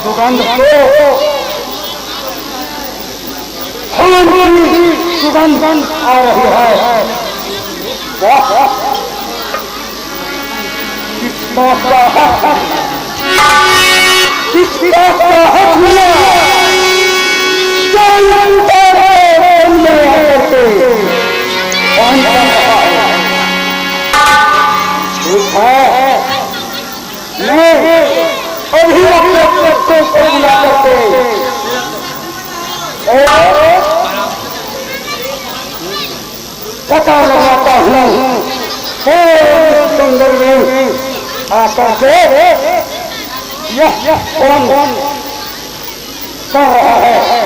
सुगंध को हवन की सुगंध आ रही है। वाह किस बात का हक, किस बात का हक मिला अभी अपने बच्चों को बुला करके पता लगाता हूँ सुंदर में आकर के यह कौन कर रहा है।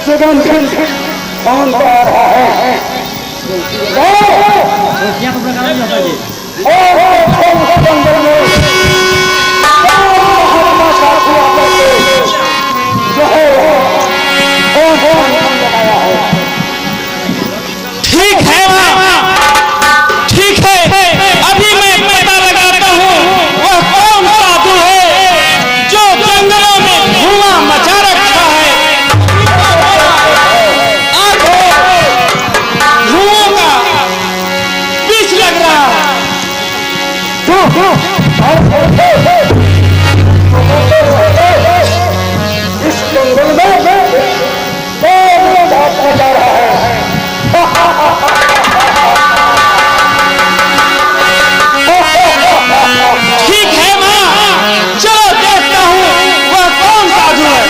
सुगंध कौन आ रहा है। ठीक है ठीक है, अभी मैं पता लगाता हूँ वह कौन साधु है जो जंगलों में धुआं मचा रखा है। धुआं का बीच लग रहा है। इस जंगल में जा रहा है। ठीक है माँ, चलो देखता हूँ वह कौन साधु है।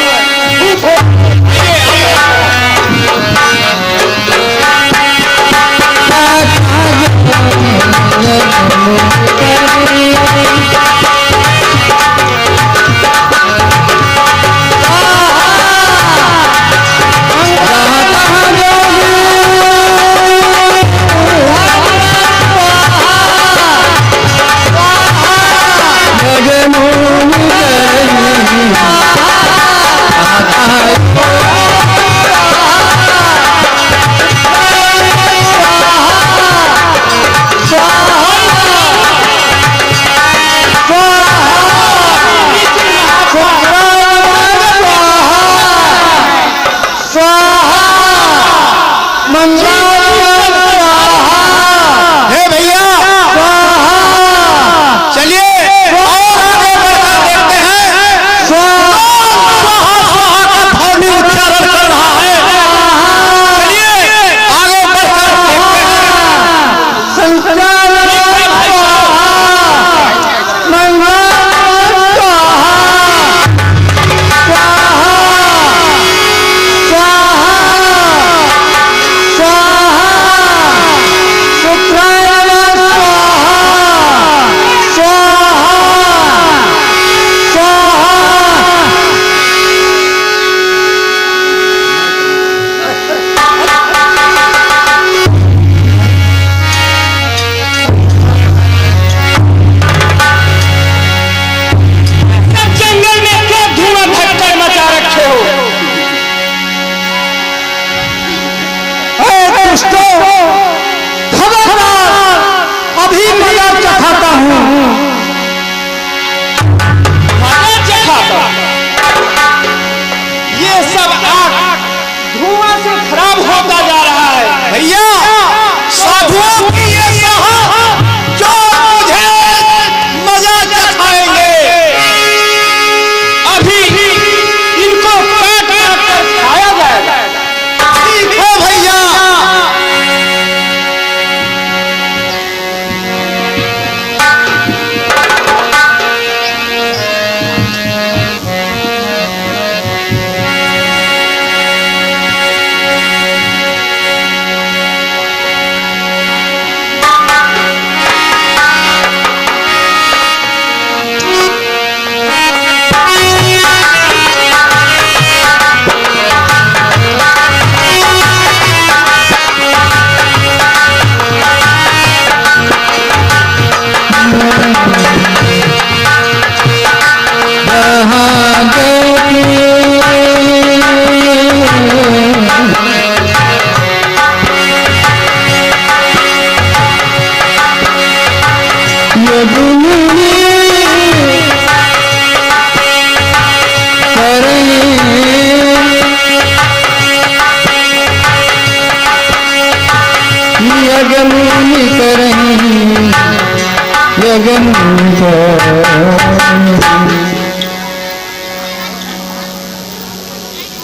लगन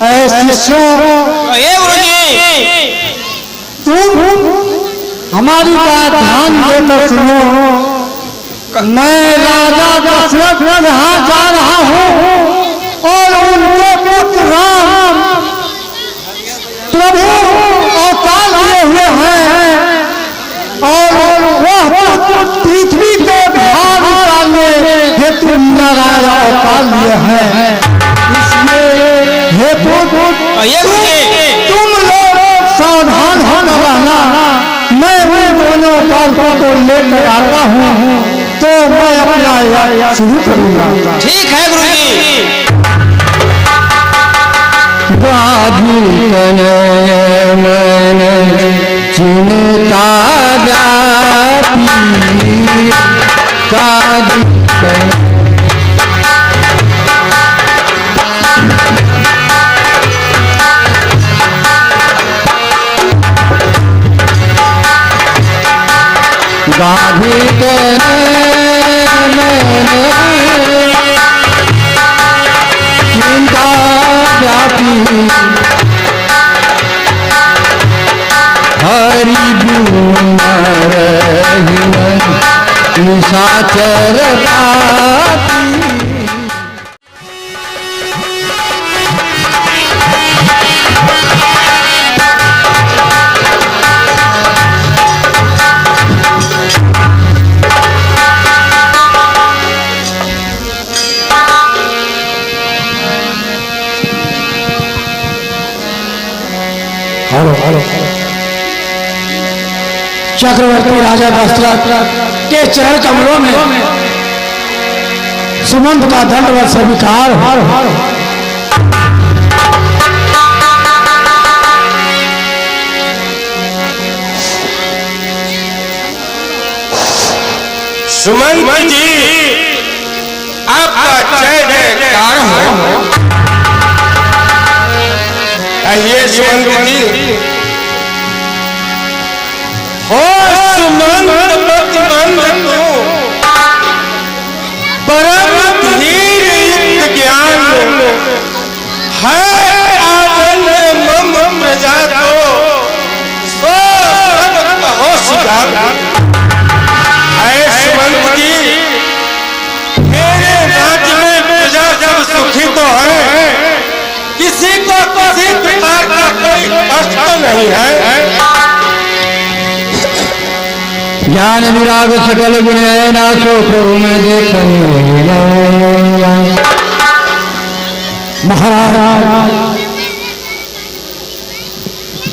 ऐसे हमारी बात ध्यान देकर सुनो। मैं राजा दशरथ यहाँ जा रहा हूँ और उनके पुत्र राम प्रभु अवतार लिए हुए हैं और वह पृथ्वी को भार डालने हेतु नारायण अवतार लिए हैं। इसलिए हेतु तुम लोग सावधान होना रहना। मैं उन दोनों बालकों को लेकर आता हूँ तो मैं अपना शुरू करूँगा। ठीक है गुरुजी। मैंने चिंता गाधी के चिंता व्यापी हरि निशाचर चक्रवर्ती राजा दशरथ के चरण कमलों में सुमंत का दंडवत स्वीकार। सुमंत जी आपका जय जयकार हो। आइए सुमंत जी। हो सुमंत प्रतिबंध परम धीर युक्त ज्ञान है आनंद मम प्रजा को सो हो शिकार। सुमंत जी मेरे राज्य में प्रजा जब सुखी तो है, किसी को किसी प्रकार का कोई कष्ट नहीं है। ज्ञान विराग सकल गुण नाशो प्रभु में देख महाराज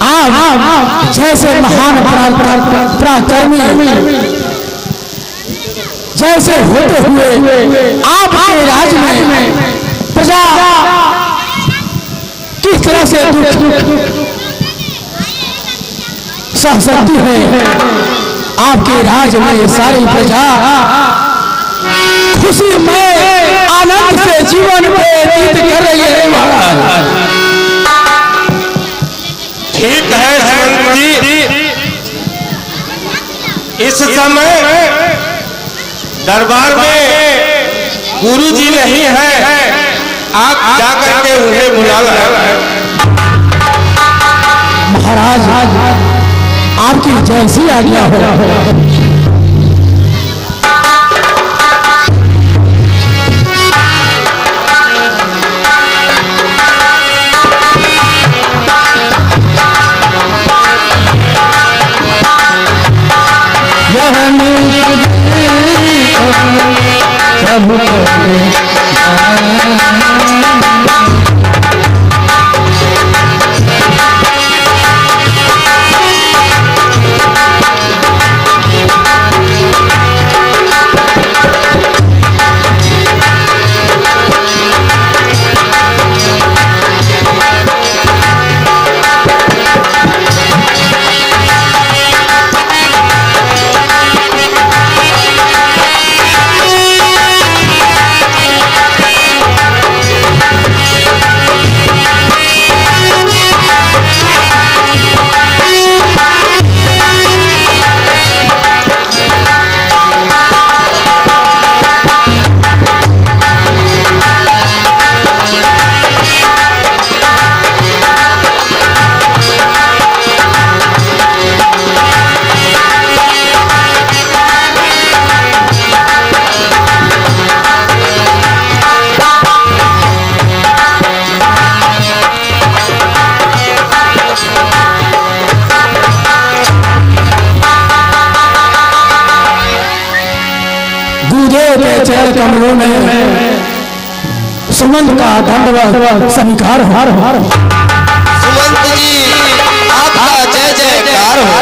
आप जैसे महान पराक्रमी जैसे होते हुए आपके राज्य में प्रजा किस तरह से सह सकती है। आपके राज्य में सारी प्रजा खुशी में आनंद से जीवन व्यतीत कर रही है महाराज। ठीक है सुमंत जी। इस समय दरबार में गुरु जी नहीं है, आप जाकर के उन्हें बुला लाए। महाराज आपकी जैसी आज्ञा हो। के चरण कमलों में सुमंत का दंडवत स्वीकार हो। सुमंत जी आपका जय जयकार हो।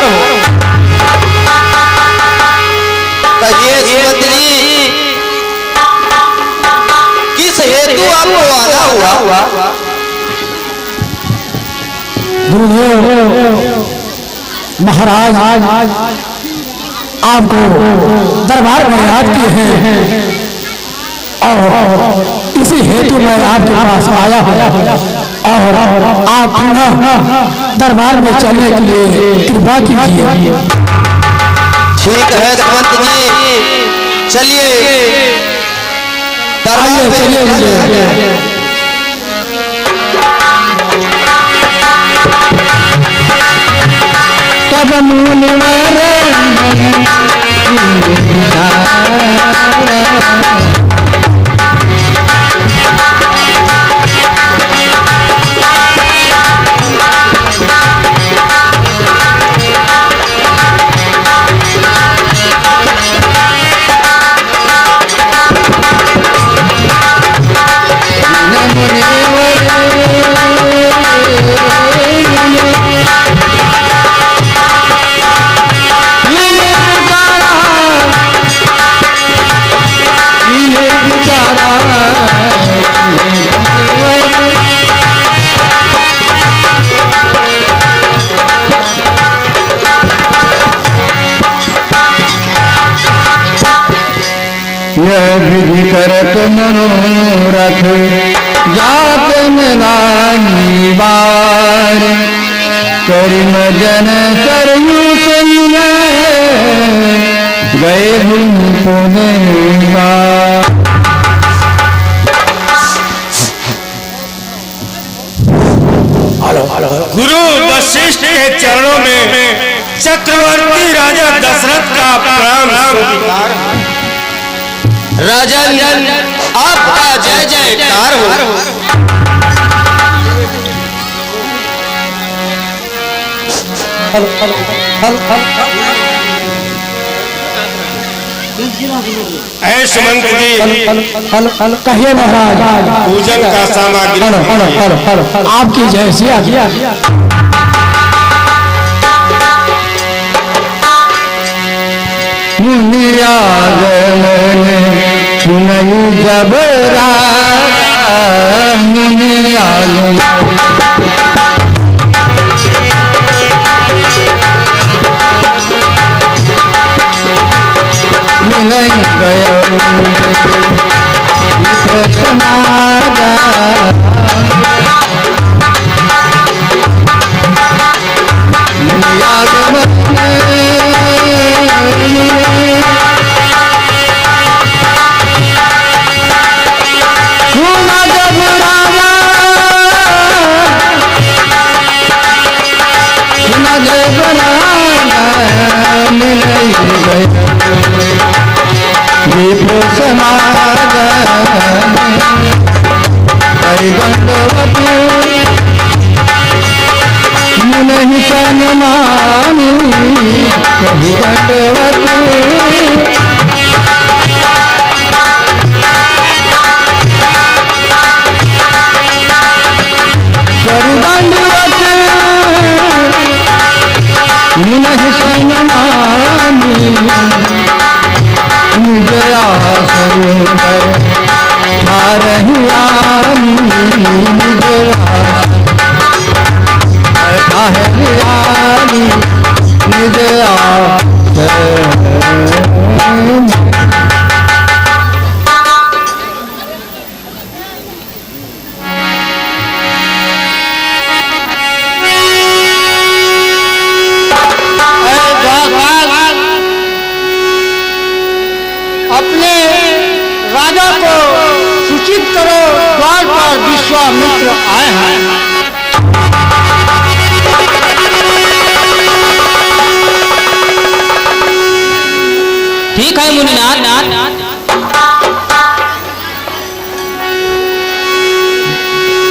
कहिए सुमंत जी किस हेतु आपको आना हुआ? महाराज आपको दरबार में याद किए हैं और इसी हेतु मैं आपके पास आया हूँ और आप दरबार में चलने के लिए कृपा कीजिए। ठीक है सुमंत जी, चलिए दरबार में चलिए। तब मुनिवर विधि करत मनोरथ जात नानी बार करिम जन सरयू संग गए पुणे गुरु वशिष्ठ के चरणों में चक्रवर्ती राजा दशरथ का प्रणाम स्वीकार। राजन आपका जय जयकार हो। ऐ सुमंत जी कहिए महाराज। पूजन का सामग्री आपकी जैसी आज्ञा। नहीं जब मिल गया नहीं सनमानी कभी नहीं सनमानी जया सुंदर अपने राजा को सूचित करो, द्वार पर विश्वामित्र आए हैं। ठीक है मुनिनाथ।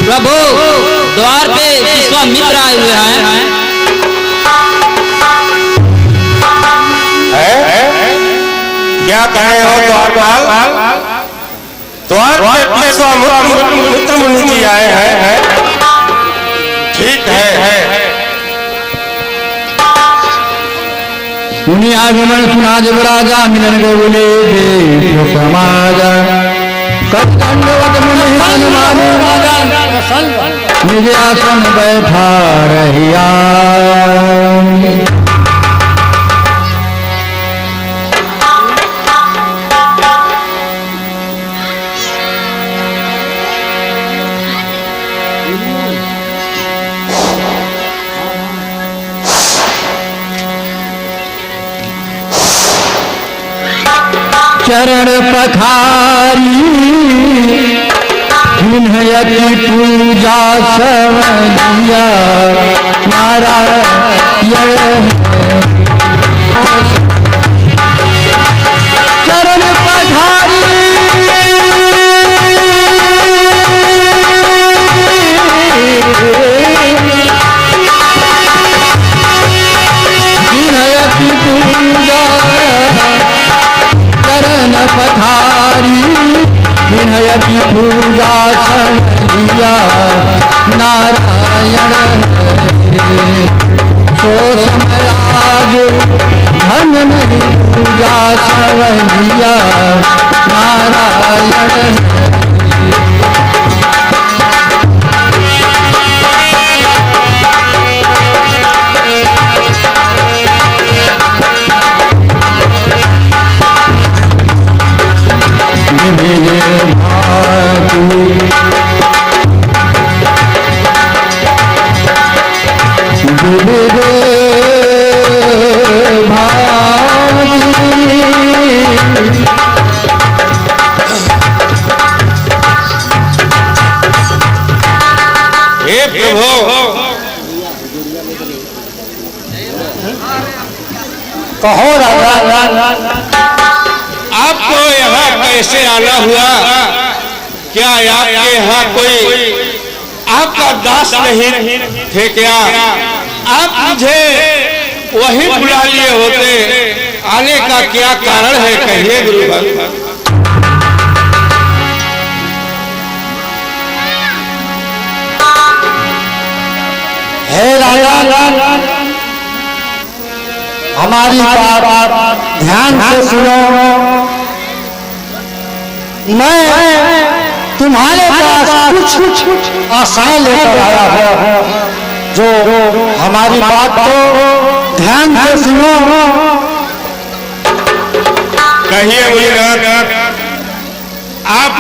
प्रभु द्वार पे विश्वामित्र आए हुए हैं। क्या कहे हो द्वारपाल? द्वार पे विश्वामित्र मुनि जी आए हैं। ठीक है। मुनि आगमन सुना जब राजा मिलन को बोले देव समाज कटकंडवत मुनि हनुमान निज आसन बैठा रहिया चरण पखारी जिन्हयति पूजा सवनिया नारायण चरण पखारी जिन्हयति पूजा चरण पधारी विनयति पूजा सनिया नारायण सो समराज धन नहीं पूजा सनिया नारायण कहो राजा आपको यहाँ कैसे आना हुआ? क्या आपके यहाँ कोई आपका दास नहीं थे क्या? आप मुझे वही बुला लिए होते, आने का क्या कारण है कहिए गुरुवर। हे राजा हमारी बात ध्यान से सुनो। मैं तुम्हारे पास कुछ आशाएं लेकर आया हूँ, जो हमारी बात को ध्यान से सुनो। कहिए मुनिनाथ, आप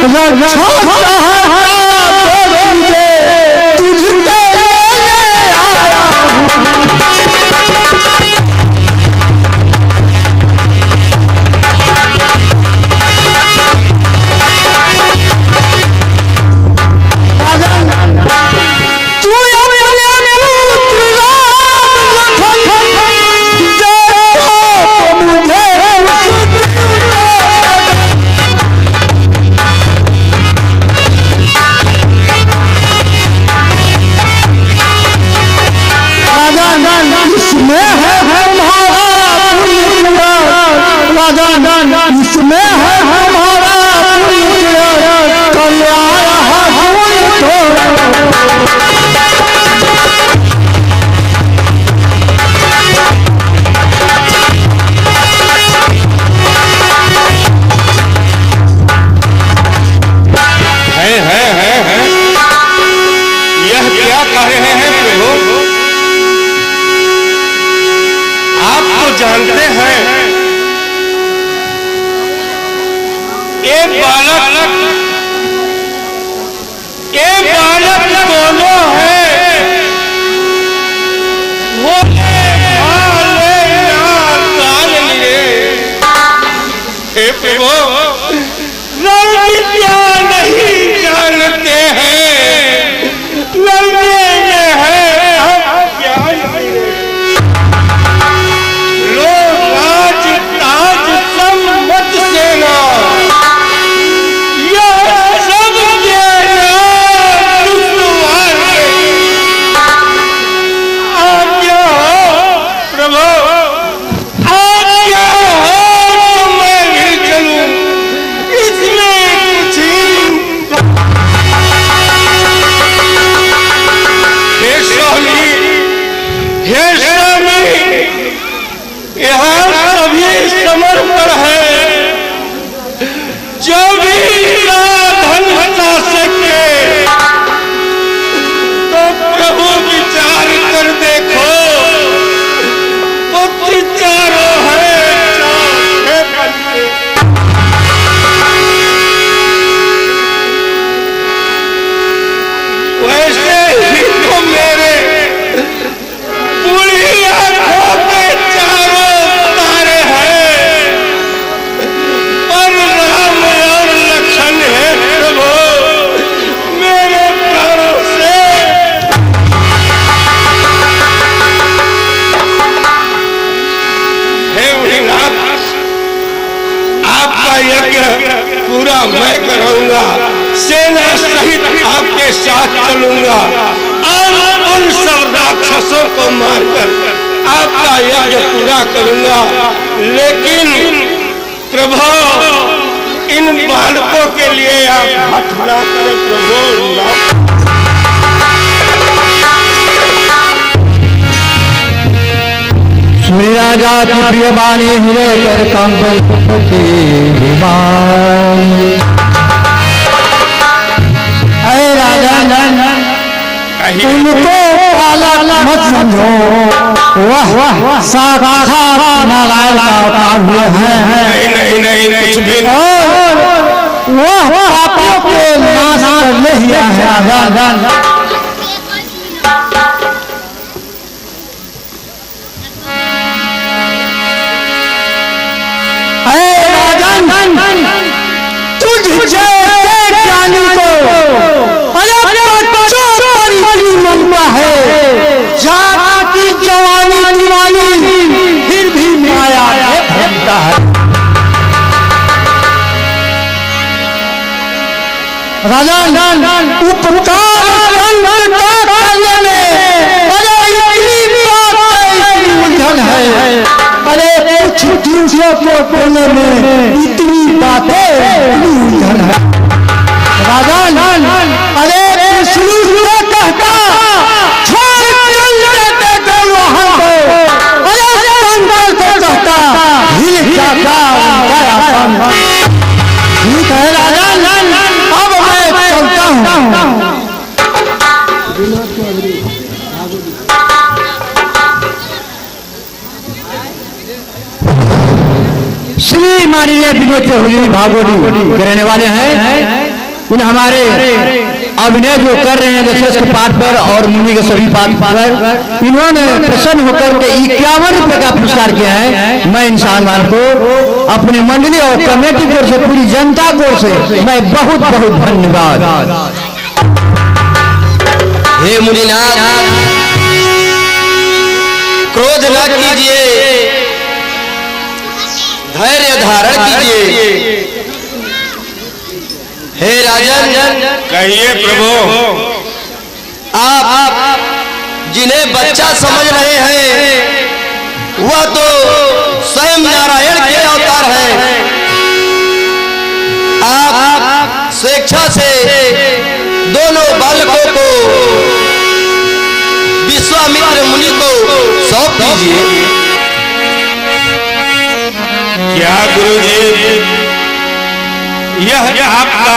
रक्षा तुझे इसमें है हमारा है यह क्या कह रहे हैं प्रभु? आप तो जानते हैं एक बालक दोनों है, वो हे प्रभु विद्या नहीं जानते हैं, लड़ने में है लोग राज ताज सम्मत सेना समर्पण है। जो भी धन हटा सके तो प्रभु विचार कर देखो, पुत्र चारों है वैसे ही तो मेरे पूरी आंखों के चारों तारे हैं, पर राम और लक्ष्मण है प्रभु मेरे प्राणों से। हे भोलेनाथ, आपका यज्ञ पूरा मैं कराऊंगा, सेना सहित आपके साथ चलूंगा और उन सब राक्षसों को मारकर आपका यज्ञ पूरा करूंगा। लेकिन प्रभु इन बालकों के लिए आप हठ ना करें प्रभु। श्री राजा की प्रिय वाणी हुए कर कंबल राजा उनको पालक मत समझो, वह साक्षात नारायण का अवतार हुए हैं। नहीं कुछ भी वह पापों के नाश करने ही आए हैं। तुझे ज्ञानी को ममता है, जाना की जवानी दीवानी फिर भी माया भरता है। राजा उपकार उलझन है। अरे कुछ दूसरों को बोलने में इतनी बातें उलझन है। राजा अरे कहता ठीक है राजा, अब मैं चलता हूँ। श्री माननीय विनोद चौधरी भागवती रहने वाले हैं। इन हमारे अभिनय जो कर रहे हैं दशरथ के पाठ पर और मुनि के सभी पाठ पर, इन्होंने प्रसन्न होकर के 51 रुपए का पुरस्कार किया है। मैं इंसान को अपनी मंडली और कमेटी की ओर से, पूरी जनता की ओर से मैं बहुत बहुत धन्यवाद। हे मुनिनाथ, क्रोध न कीजिए, धैर्य धारण कीजिए। हे राजन, कहिए प्रभु। आप जिन्हें बच्चा समझ रहे हैं वह तो स्वयं नारायण के अवतार हैं। आप स्वेच्छा से दोनों बालकों को विश्वामित्र मुनि को सौंप दीजिए। क्या गुरुजी, यह आपका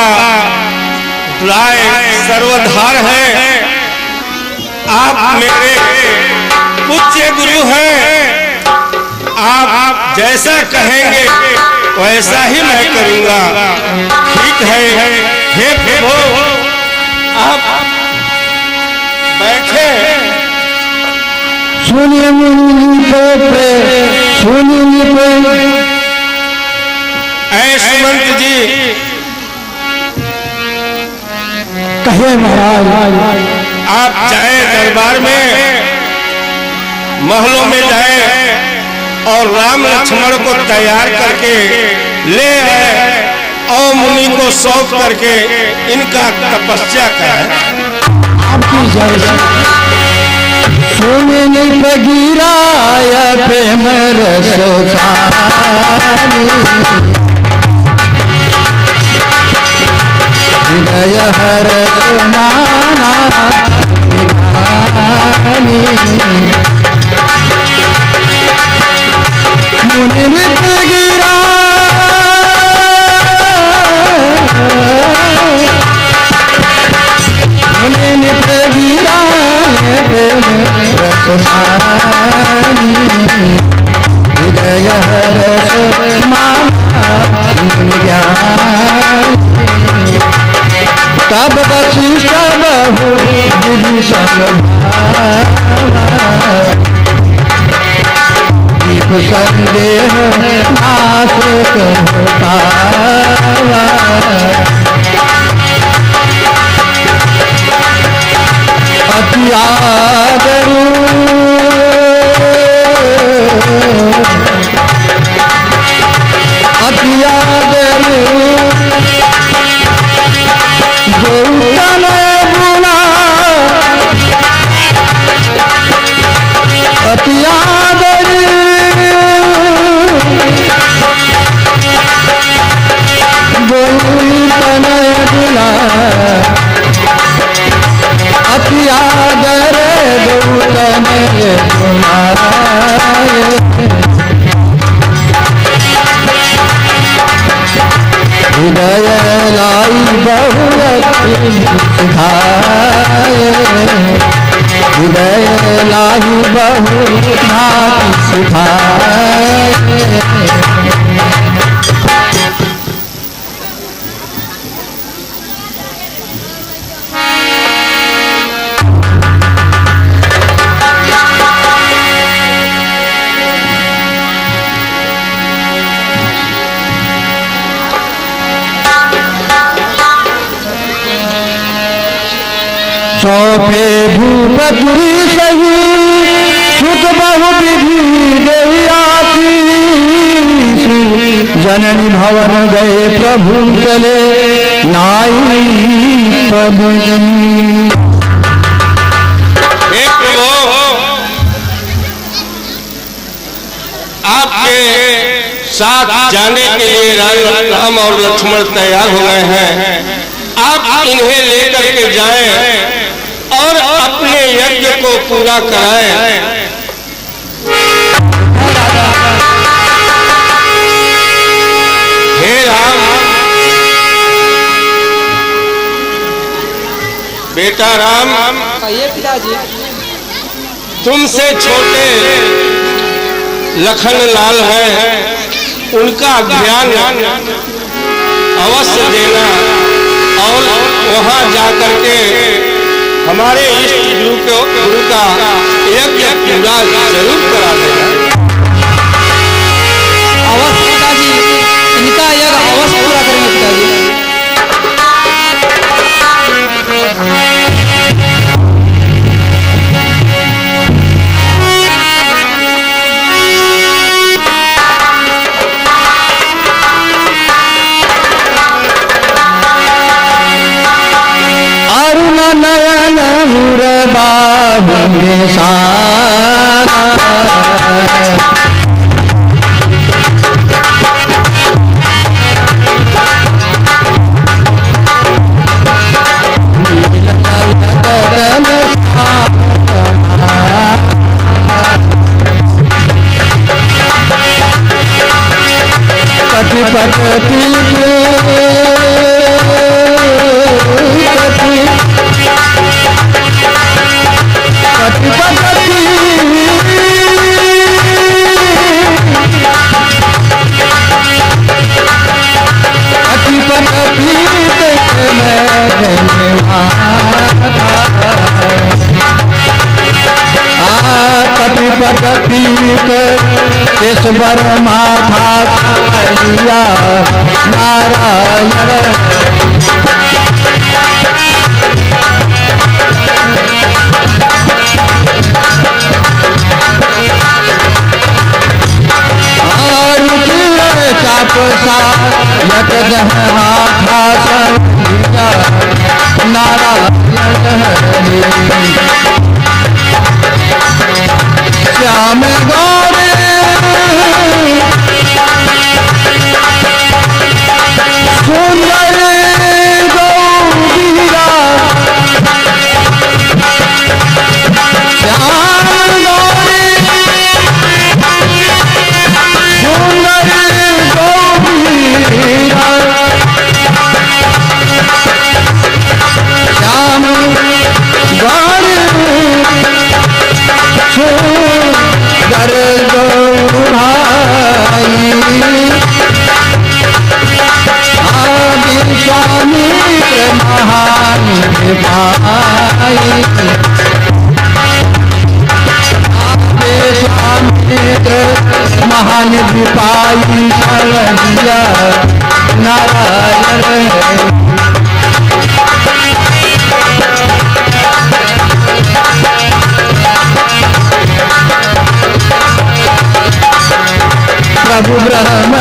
राय सर्वधार है। आप मेरे पूज्य गुरु हैं। आप जैसा कहेंगे वैसा ही मैं करूंगा। ठीक है। हे प्रभु, आप बैठे। सुनिए सुमंत जी, कहे महाराज, आप जाए दरबार में, महलों में जाए और राम लक्ष्मण को तैयार करके ले आए और मुनि को सौंप करके इनका तपस्या कराए। आपकी जय। सुनिए बगीराया प्रेम रसोसानी, हृदय हर माना मुनि मित्र गिरा, मुनि मित्र गिरा हृदय हर माना तब वशिष्ठ बहु विधि दीप संदेह नाश कहता, अति आदरू अति आदरू हृदय लाई बहुरति सिखाए, हृदय लाई बहुरति सिखाए। सौंपे भूपति सही सुत बहु विधि देयासी, जननी भवन गए प्रभु चले नाई प्रभु। आपके साथ जाने के लिए राम और लक्ष्मण तैयार हो गए हैं। आप इन्हें लेकर के जाएं और अपने यज्ञ को पूरा कराएं। हे राम, बेटा राम, पिताजी, तुमसे छोटे लखन लाल हैं, उनका ध्यान अवश्य देना। और वहां जाकर के हमारे इष्ट गुरु का यज्ञ पूरा जरूर करा देना। अवश्य पिताजी, इनका यज्ञ अवश्य पूरा करेंगे पिताजी। अरुण नयन मुरबाबे सारा पति पति ईश्वर माथा लिया नारायण चाप सा यक हाथा लिया नारायण श्याम गौरे सुंदर गौरीरा श्याम गौरे सुंदर गौरीरा श्याम गौरे सुंदर गौराई स्वामी महान भाई स्वामी महान विपाई शरणिया नारायण प्रभु ब्रह्म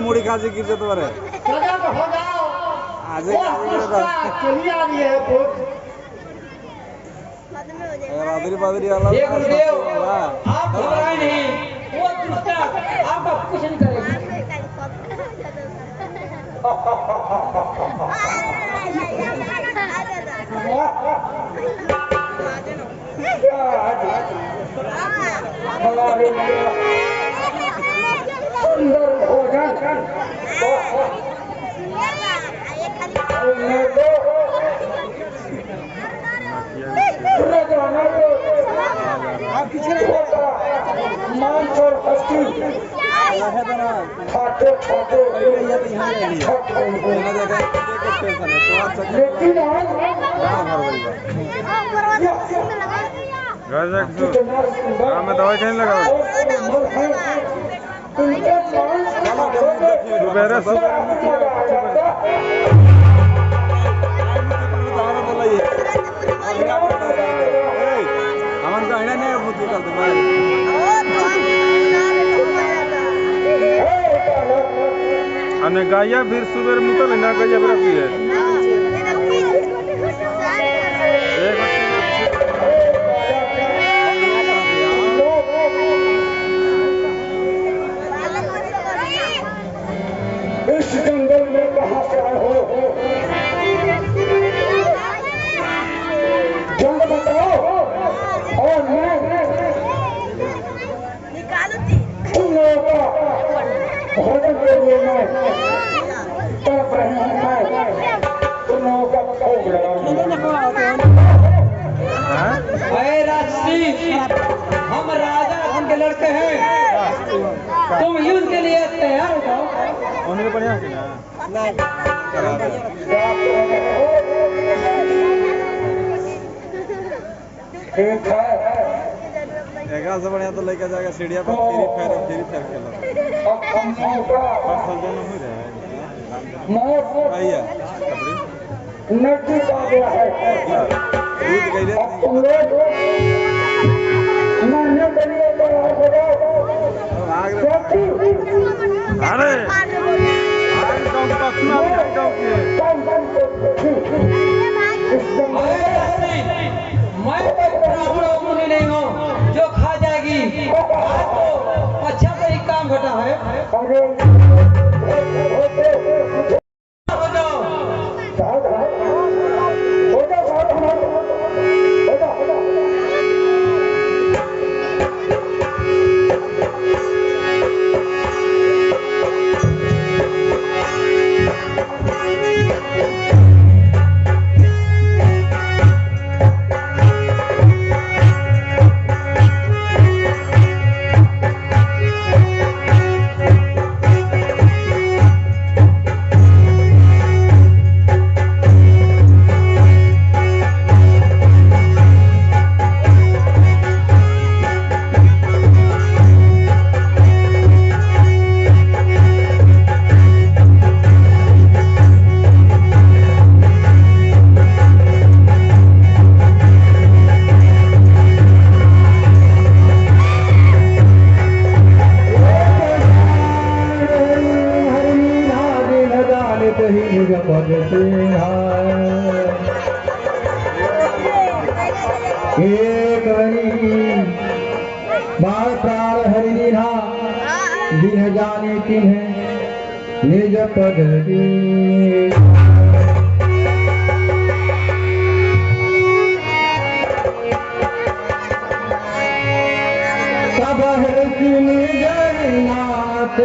मुड़ी खासी गिर जाते बारे आज बादरी बादरी वाला आप घबराए नहीं, वो दुष्टा आपका कुछ नहीं करेगी। सुंदर भोजन मान और हस्ती खाते खाते लेकिन मैं दवाई कहीं लगा हमारे का नहीं है बुद्धि का तुम्हारे अने गाया फिर सुबह मुतल ना गाया फिर की है इस जंगल में कहाँ से आए हो? जंग बताओ और मैं तुम लोगों का भोजन के लिए मैं तड़प रही हूँ। मैं तुम लोगों का भोग लगाऊंगा। अरे राजश्री, हम राजा राम के लड़के हैं, तुम युद्ध के लिए तैयार हो जाओ। उन्हें बढ़िया से ना ठीक है, एकरा से बढ़िया तो लेके जाएगा सीढ़िया पर फ्री फायर खेला अब हम लोगों का बस दोनों हो रहा है मौत भैया खबरी नजदीक आ गया है। दूध गई अब तुम लोग मरने के लिए तैयार हो जाओ। आग क्योंकि अरे आग गांव का सुना गांव के अरे राजश्री, मैं कोई ब्राह्मण मुनि नहीं हूँ जो खा जाएगी। आज तो अच्छा से ही काम घटा है। हो जाओ। एक बार प्राण हरिहा दिन जाने तिन्हें निज पद सब जगन्नाथ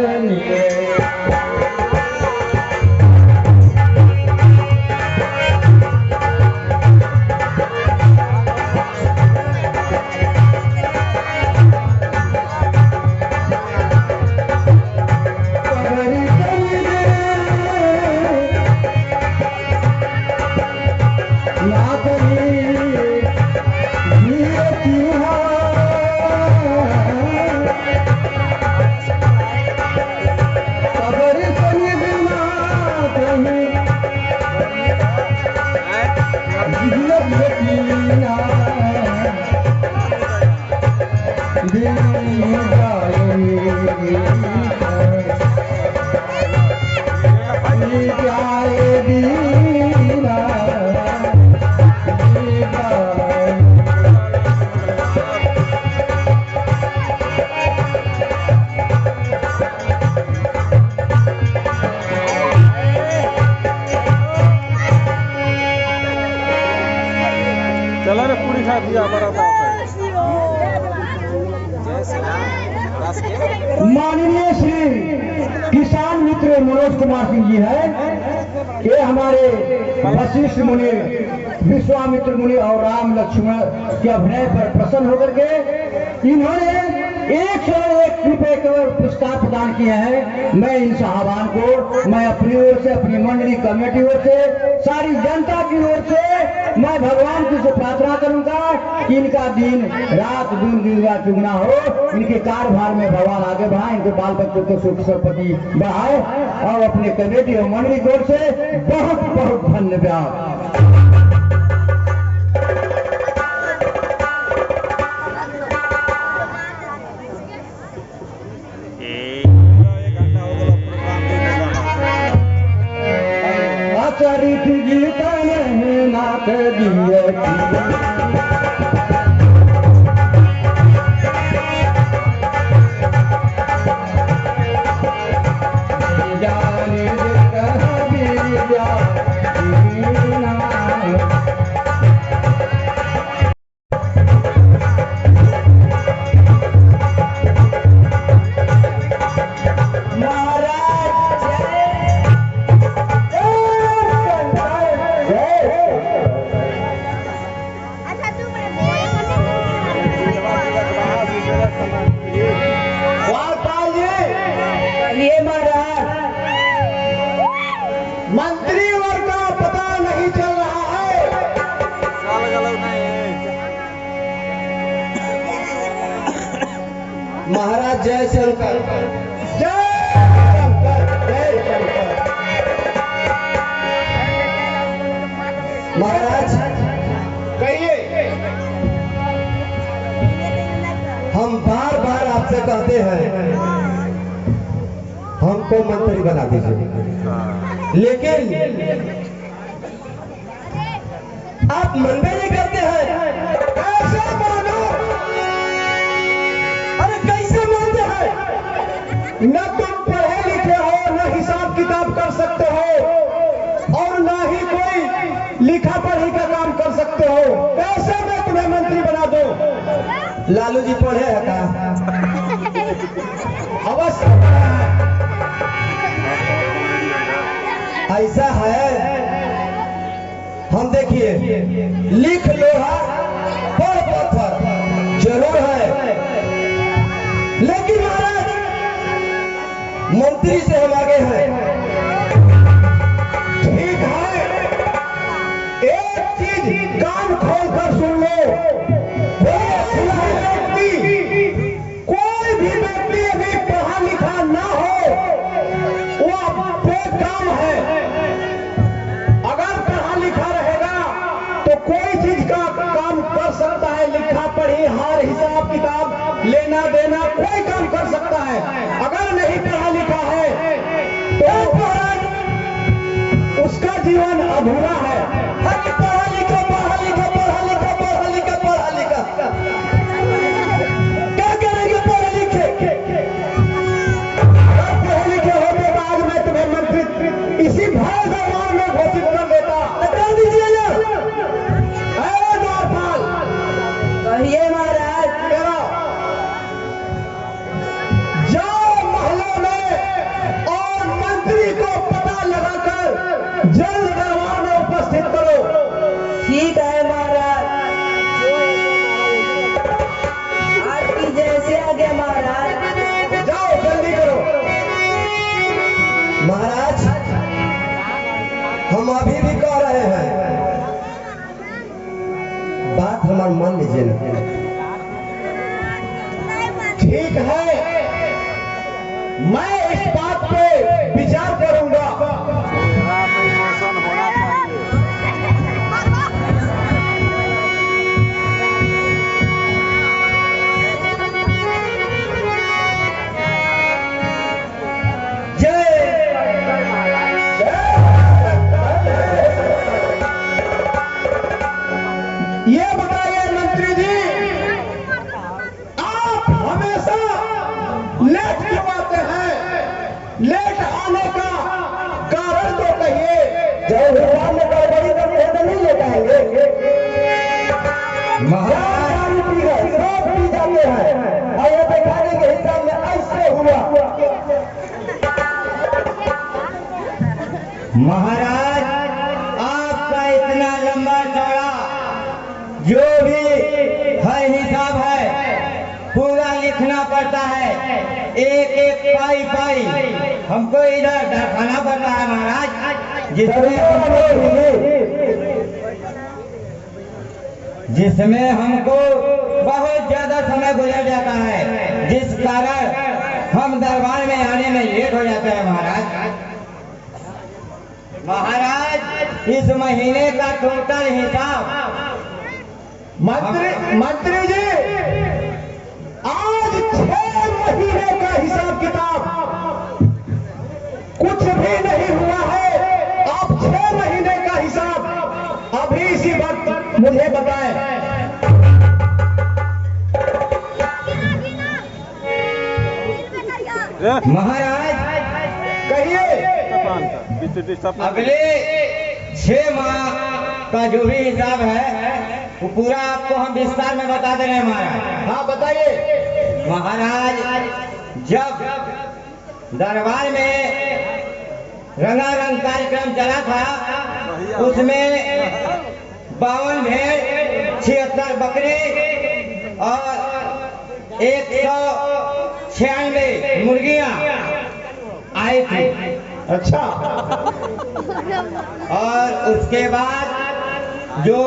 चला रे पूरी खा दिया बड़ा था माननीय श्री किसान मित्र मनोज कुमार सिंह जी है। ये हमारे वशिष्ठ मुनि, विश्वामित्र मुनि और राम लक्ष्मण के अभिनय पर प्रसन्न होकर के इन्होंने 101 रुपए के पुरस्कार प्रदान किए हैं। मैं इन साहबान को मैं अपनी ओर से, अपनी मंडली कमेटी ओर से, सारी जनता की ओर से मैं भगवान की से प्रार्थना करूंगा कि इनका दिन रात दुगना चुगना हो, इनके कार्यभार में भगवान आगे बढ़ाए, इनके बाल बच्चों को सुख संपत्ति बढ़ाए। और अपने कमेटी और मंडली की ओर से बहुत बहुत धन्यवाद। चरित गीत में नाथ दिए मंत्री वर्ग का पता नहीं चल रहा है। महाराज जय शंकर, जय शंकर, जय शंकर। महाराज कहिए, हम बार बार आपसे कहते हैं हमको मंत्री बना दीजिए, लेकिन आप मंदिर नहीं करते हैं। कैसे मानो? अरे कैसे मानते हैं? न तुम पढ़े लिखे हो, न हिसाब किताब कर सकते हो, और न ही कोई लिखा पढ़ी का काम कर सकते हो। कैसे मैं तुम्हें मंत्री बना दूं? लालू जी पढ़े हैं का? अवश्य ऐसा है। हम देखिए, लिख लोहा पढ़ पत्थर जरूर है, लेकिन महाराज मंत्री से हम आगे हैं। ठीक है, एक चीज कान खोल कर सुन लो, कोई भी व्यक्ति अभी पढ़ा लिखा ना हो, वो बेकाम है। अगर पढ़ा लिखा रहेगा तो कोई चीज का काम कर सकता है, लिखा पढ़ी हर हिसाब किताब लेना देना कोई काम कर सकता है। अगर नहीं पढ़ा लिखा है तो उसका जीवन अधूरा है। पढ़ा लिखा, पढ़ा लिखा, पढ़ा लिखा, पढ़ा लिखा, पढ़ा लिखा, क्या करेंगे पढ़े लिखे? पढ़े लिखे होने बाद मैं तुम्हें मंत्री इसी भारत दरबार में घोषित कर देता। कर दीजिए ना। द्वारपाल कहिए महाराज। जाओ महलों में और मंत्री को पता लगाकर जल्द दरबार में उपस्थित करो। ठीक है महाराज, आपकी जैसे आगे महाराज। जाओ जल्दी करो। महाराज हम अभी भी कह रहे हैं, बात हमारा मान लीजिए ना। ठीक है, मैं इस बात पे विचार करूंगा। ये बताइए मंत्री जी, आप हमेशा लेट क्यों आते हैं? लेट आने का कारण तो कहिए। जब भगवान ने गड़बड़ी करते हैं तो नहीं लेट आएंगे। महाराज पी जाते हैं और ये दिखाने के हिसाब में ऐसे हुआ। महाराज आपका इतना लंबा चौड़ा जो भी है हिसाब है पूरा लिख रखना पड़ता है, एक एक पाई पाई हमको इधर रखना पड़ता है महाराज, जिसमें हमको बहुत ज्यादा समय गुजर जाता है, जिस कारण हम दरबार में आने में लेट हो जाता है महाराज। महाराज इस महीने का टोटल हिसाब मंत्री जी, आज 6 महीने का हिसाब किताब कुछ भी नहीं हुआ है। आप 6 महीने का हिसाब अभी इसी वक्त मुझे बताएं। महाराज कहिए। अगले 6 माह का जो भी हिसाब है वो पूरा आपको हम विस्तार में बता दे रहे हैं महाराज। हाँ बताइए। महाराज जब दरबार में रंगारंग कार्यक्रम चला था, उसमें 52 भेड़, 76 बकरे और 196 मुर्गियां आई थी। अच्छा। और उसके बाद जो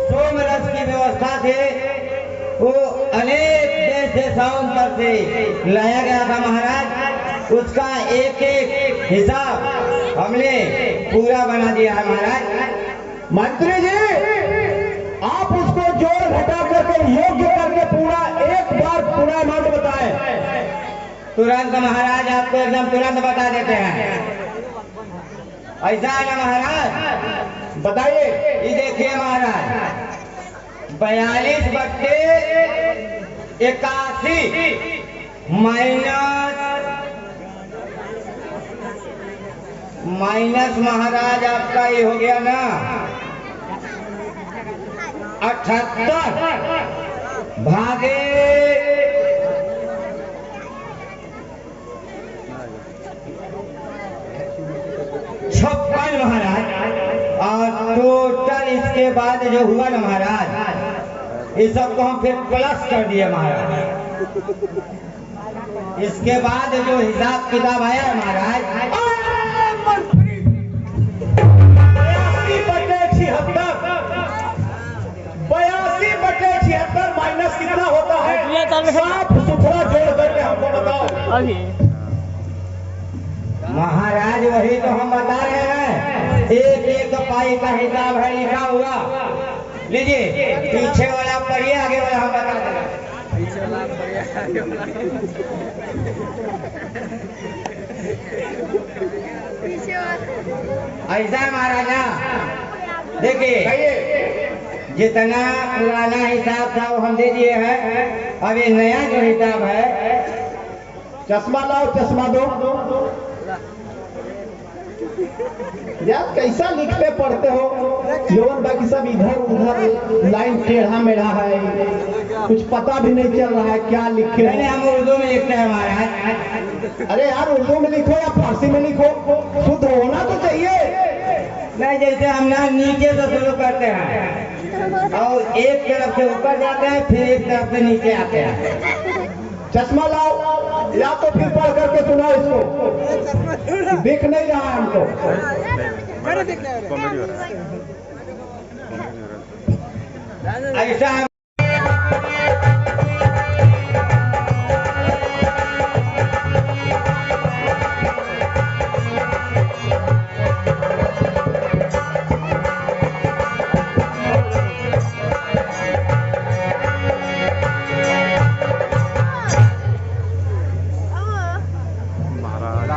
सोमरस की व्यवस्था थी वो अनेक देश देशाओं पर से लाया गया था महाराज। उसका एक एक हिसाब हमने पूरा बना दिया है महाराज। मंत्री जी, आप उसको जोड़ घटा करके योग्य करके पूरा एक बार पूरा अमाउंट बताएं। तुरंत महाराज आपको एकदम तुरंत बता देते हैं। ऐसा है ना महाराज? बताइए। ये देखिए महाराज, 42 बट्टे 81 माइनस महाराज आपका ये हो गया ना 78 भागे 56 महाराज, और टोटल इसके बाद जो हुआ ना महाराज, इस सबको हम फिर प्लस कर दिए महाराज। इसके बाद जो हिसाब किताब आया महाराज, 82/76 माइनस कितना होता है? साफ सुथरा जोड़ करके हमको बताओ। महाराज वही तो हम बता रहे हैं, एक एक पाई का हिसाब है लिखा हुआ। लीजिए पीछे वाला पढ़िए, आगे वाला हम बता देंगे। ऐसा है महाराजा, देखिए जितना पुराना हिसाब था वो हम दे दिए हैं। अब ये नया जो हिसाब है, चश्मा लाओ, चश्मा दो। यार कैसा लिखते पढ़ते हो? लोगों बाकी सब इधर उधर लाइन टेढ़ा मेढ़ा है, कुछ पता भी नहीं चल रहा है क्या लिखे। नहीं हम उर्दू में लिखते हैं महाराज। अरे यार उर्दू में लिखो या फारसी में लिखो, शुद्ध होना तो चाहिए। नहीं जैसे हम ना नीचे से शुरू करते हैं और एक तरफ से ऊपर जाते हैं, फिर एक तरफ से नीचे आते हैं। चश्मा लाओ या तो फिर पढ़ करके सुनाओ इसको, दिख नहीं रहा हमको। ऐसा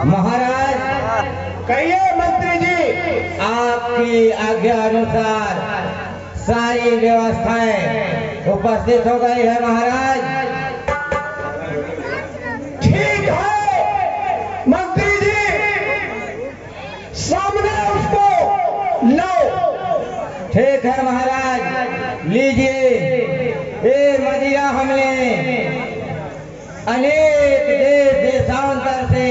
महाराज कहिए मंत्री जी। आपकी आज्ञा अनुसार सारी व्यवस्थाएं उपस्थित हो गई है महाराज। ठीक है मंत्री जी, सामने उसको लाओ। ठीक है महाराज, लीजिए। ये मदिरा हमने अनेक देश देशांतर से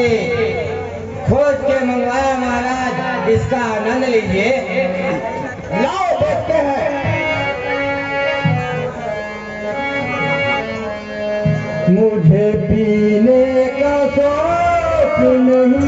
खोज के मंगवाया महाराज, इसका आनंद लीजिए। लाओ देखते हैं। मुझे नहीं